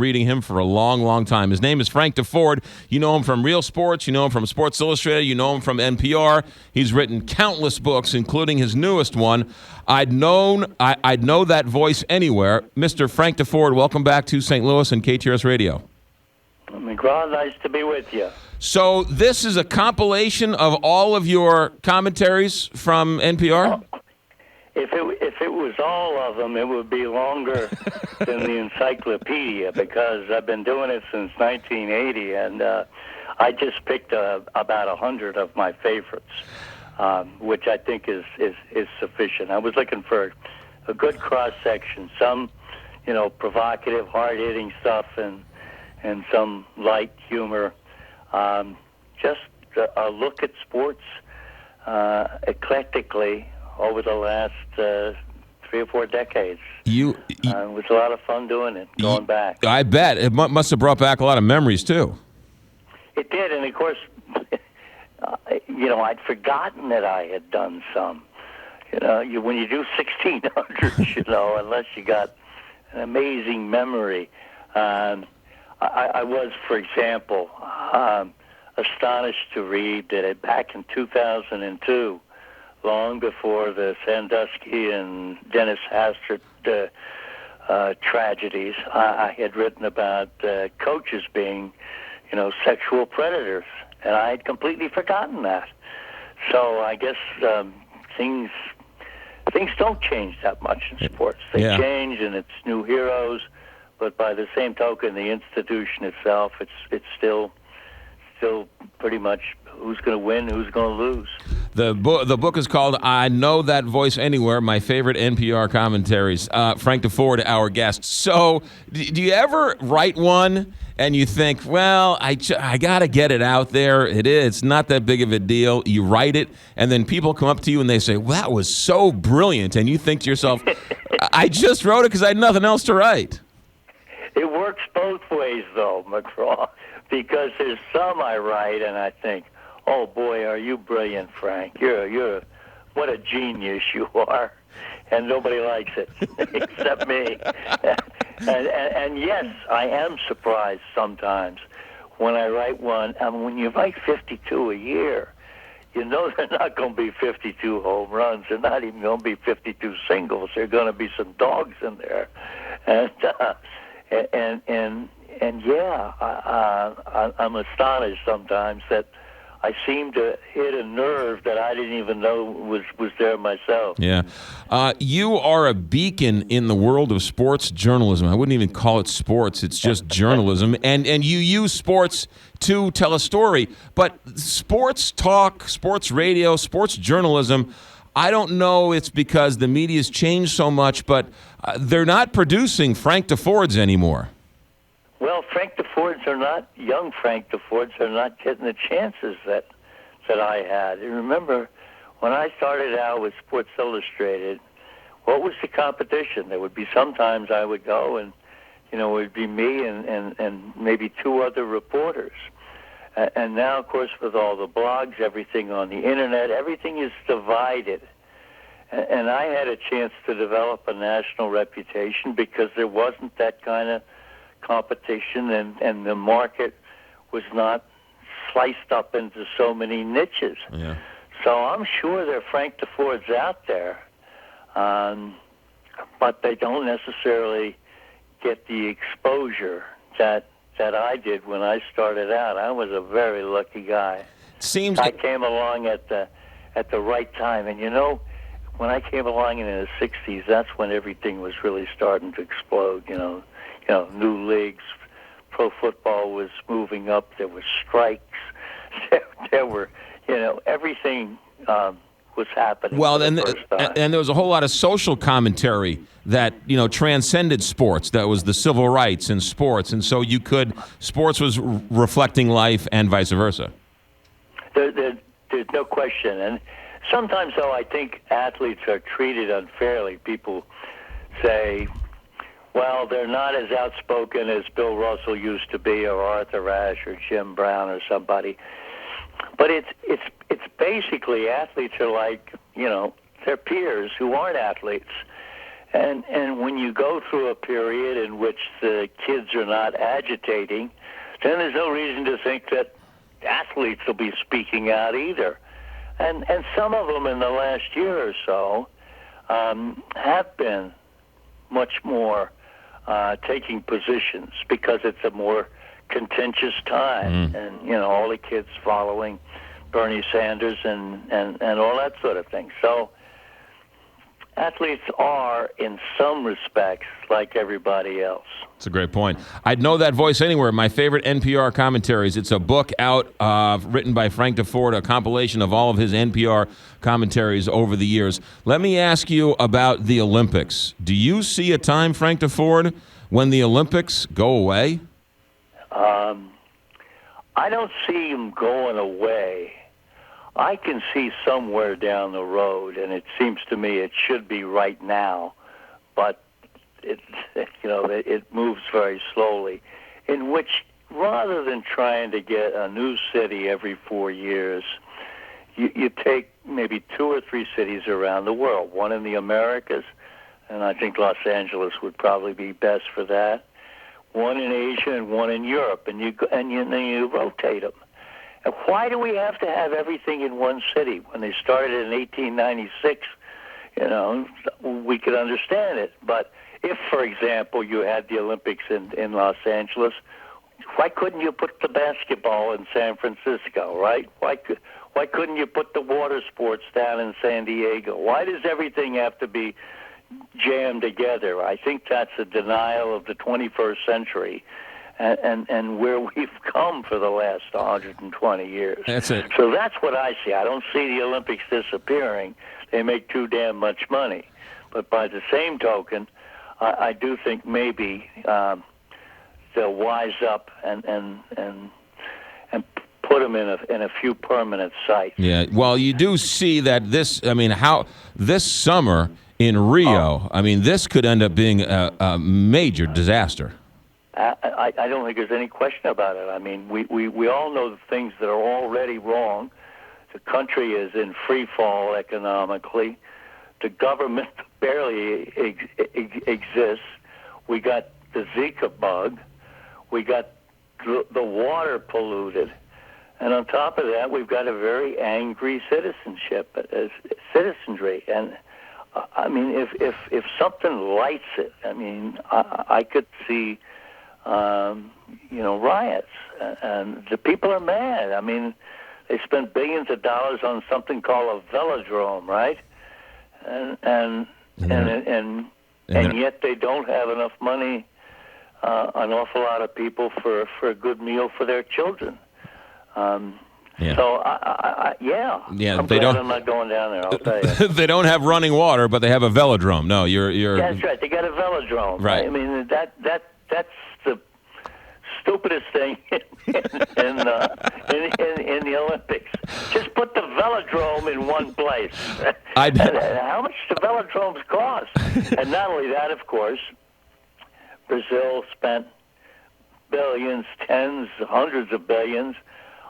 reading him for a long, long time. His name is Frank Deford. You know him from Real Sports. You know him from Sports Illustrated. You know him from NPR. He's written countless books, including his newest one, I'd Know That Voice Anywhere. Mr. Frank Deford, welcome back to St. Louis and KTRS Radio. McGraw, nice to be with you. So this is a compilation of all of your commentaries from NPR? If it was all of them, it would be longer than the encyclopedia, because I've been doing it since 1980, and I just picked about 100 of my favorites, which I think is sufficient. I was looking for a good cross-section, some, provocative, hard-hitting stuff, and some light humor. Just a look at sports eclectically over the last 3 or 4 decades. It was a lot of fun doing it, going back. I bet. It must have brought back a lot of memories, too. It did, and of course, I'd forgotten that I had done some. When you do 1600s, unless you got an amazing memory. I was, for example, astonished to read that back in 2002, long before the Sandusky and Dennis Hastert tragedies, I had written about coaches being, sexual predators, and I had completely forgotten that. So I guess things don't change that much in sports. They change, and it's new heroes. But by the same token, the institution itself, it's still pretty much who's going to win, who's going to lose. The book is called I Know That Voice Anywhere, my favorite NPR commentaries. Frank Deford, our guest. So do you ever write one and you think, well, I got to get it out there. It's not that big of a deal. You write it, and then people come up to you and they say, well, that was so brilliant. And you think to yourself, I just wrote it because I had nothing else to write. It works both ways, though, McGraw, because there's some I write and I think, oh boy, are you brilliant, Frank? You're what a genius you are, and nobody likes it except me. and yes, I am surprised sometimes when I write one. I mean, when you write 52 a year, they're not going to be 52 home runs. They're not even going to be 52 singles. There are going to be some dogs in there, I'm astonished sometimes that I seem to hit a nerve that I didn't even know was there myself. Yeah. You are a beacon in the world of sports journalism. I wouldn't even call it sports. It's just journalism. And you use sports to tell a story. But sports talk, sports radio, sports journalism, I don't know it's because the media's changed so much, but they're not producing Frank Defords anymore. Well, Frank Defords are not, young Frank Defords are not getting the chances that I had. And remember, when I started out with Sports Illustrated, what was the competition? There would be sometimes I would go and, it would be me and maybe 2 other reporters. And now, of course, with all the blogs, everything on the Internet, everything is divided. And I had a chance to develop a national reputation because there wasn't that kind of competition, and the market was not sliced up into so many niches. Yeah. So I'm sure there are Frank Defords out there, but they don't necessarily get the exposure that I did when I started out. I was a very lucky guy. I came along at the right time, and when I came along in the 60s, that's when everything was really starting to explode. New leagues, pro football was moving up. There were strikes. There were, everything was happening. Well, and there was a whole lot of social commentary that transcended sports. That was the civil rights in sports, and so sports was reflecting life, and vice versa. There's no question, and sometimes though I think athletes are treated unfairly. People say, well, they're not as outspoken as Bill Russell used to be, or Arthur Ashe, or Jim Brown, or somebody. But it's basically athletes are like their peers who aren't athletes, And when you go through a period in which the kids are not agitating, then there's no reason to think that athletes will be speaking out either. And some of them in the last year or so have been much more taking positions because it's a more contentious time. And, all the kids following Bernie Sanders and all that sort of thing. So athletes are, in some respects, like everybody else. That's a great point. I'd Know That Voice Anywhere, my favorite NPR commentaries. It's a book out written by Frank Deford, a compilation of all of his NPR commentaries over the years. Let me ask you about the Olympics. Do you see a time, Frank Deford, when the Olympics go away? I don't see them going away. I can see somewhere down the road, and it seems to me it should be right now, but it moves very slowly, in which rather than trying to get a new city every 4 years, you take maybe 2 or 3 cities around the world, one in the Americas, and I think Los Angeles would probably be best for that, one in Asia and one in Europe, and you rotate them. And why do we have to have everything in one city? When they started in 1896, we could understand it. But if, for example, you had the Olympics in Los Angeles, why couldn't you put the basketball in San Francisco, right? Why couldn't you put the water sports down in San Diego? Why does everything have to be jammed together? I think that's a denial of the 21st century. And where we've come for the last 120 years. That's it. So that's what I see. I don't see the Olympics disappearing. They make too damn much money. But by the same token, I do think maybe they'll wise up and put them in a few permanent sites. Yeah. Well, you do see that this summer in Rio, this could end up being a major disaster. I don't think there's any question about it. I mean, we all know the things that are already wrong. The country is in free fall economically. The government barely exists. We got the Zika bug. We got the water polluted. And on top of that, we've got a very angry citizenry. And if something lights it, I could see riots, and the people are mad. They spent billions of dollars on something called a velodrome, right? And yet they don't have enough money. An awful lot of people for a good meal for their children. Yeah. So I'm they glad don't. I'm not going down there. I'll tell you. They don't have running water, but they have a velodrome. No, you're. That's right. They got a velodrome. Right. That's the stupidest thing in the Olympics. Just put the velodrome in one place. And how much do velodromes cost? And not only that, of course, Brazil spent billions, tens, hundreds of billions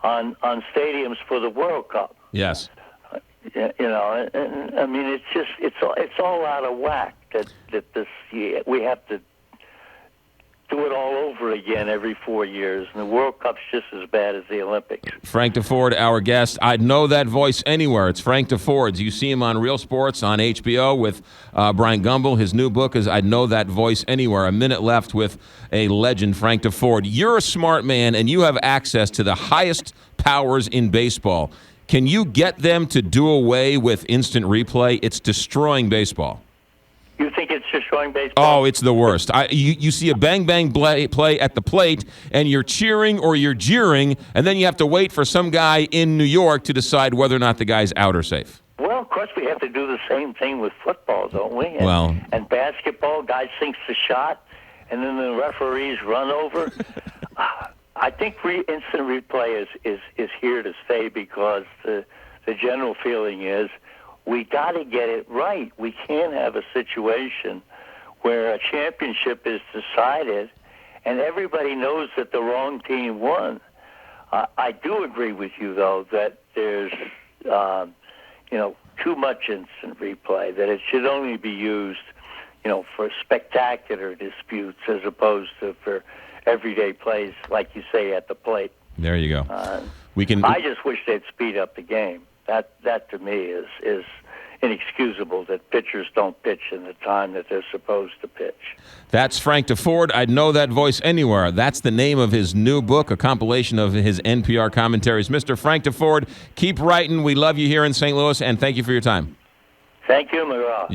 on stadiums for the World Cup. Yes. It's all out of whack that this year we have to do it all over again every 4 years, and the World Cup's just as bad as the Olympics. Frank Deford, our guest. I'd Know That Voice Anywhere. It's Frank Deford. You see him on Real Sports on HBO with Brian Gumbel. His new book is I'd Know That Voice Anywhere. A minute left with a legend, Frank Deford. You're a smart man, and you have access to the highest powers in baseball. Can you get them to do away with instant replay? It's destroying baseball. You think it's destroying baseball? Oh, it's the worst. You see a bang-bang play at the plate, and you're cheering or you're jeering, and then you have to wait for some guy in New York to decide whether or not the guy's out or safe. Well, of course, we have to do the same thing with football, don't we? And basketball, guy sinks the shot, and then the referees run over. I think instant replay is here to stay because the general feeling is we got to get it right. We can't have a situation where a championship is decided and everybody knows that the wrong team won. I do agree with you, though, that there's too much instant replay, that it should only be used for spectacular disputes as opposed to for everyday plays, like you say, at the plate. There you go. I just wish they'd speed up the game. That to me is inexcusable, that pitchers don't pitch in the time that they're supposed to pitch. That's Frank Deford. I'd know that voice anywhere. That's the name of his new book, a compilation of his NPR commentaries. Mr. Frank Deford, keep writing. We love you here in St. Louis, and thank you for your time. Thank you, McGraw.